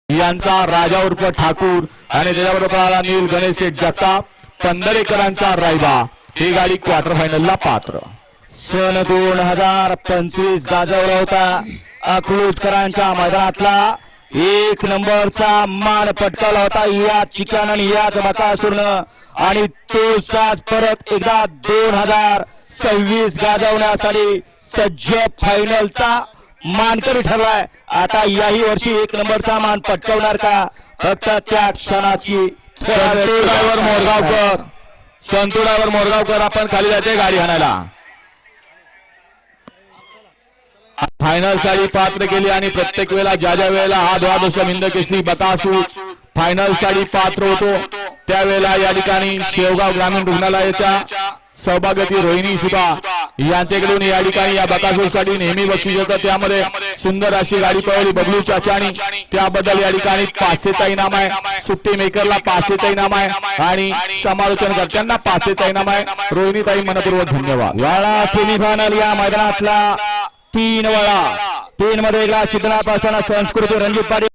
यांचा राजा उर्फ ठाकूर आणि त्याच्याबरोबर नील गणेश शेठ जगताप पंधरेकरांचा रायबा ही गाडी क्वार्टर फायनलला पात्र. सन 2025 गाजवला होता अकलूजकरांच्या मैदानातला 1 नंबरचा मान पटकावला होता या चिकन आणि याच बकासूरनं आणि तो साज परत एकदा 2026 गाजवण्यासाठी सज्ज फायनलचा मानकरी ठरलाय. आता याही वर्षी 1 नंबरचा मान पटकावणार का फक्त त्या क्षणाची संतू ड्रायव्हर मोरगावकर आपण खाली जायचे गाडी आणायला. फायनल साठी पात्र केली आणि प्रत्येक वेळेला ज्या ज्या वेळेला हा द्वादश हिंद केसरी बकासूर फायनल साठी पात्र होतो त्यावेळेला या ठिकाणी शेवगाव ग्रामीण रुग्णालयाच्या सौभाग्यवती रोहिणी सुद्धा यांच्याकडून या ठिकाणी या बकासूर साठी नेहमी बक्षीस येतं. त्यामध्ये सुंदर अशी गाडी पळवली बबलू चाचानी त्याबद्दल या ठिकाणी 500चा इनाम आहे. सुट्टी मेकरला 500चा इनाम आहे आणि समालोचनकर्त्यांना 500चा इनाम आहे. रोहिणीताई मनपूर्वक धन्यवाद. वाळा सेमीफायनल या मैदानातला 3 मध्ये एकला चित्रपासन संस्कृती रणजित पाटील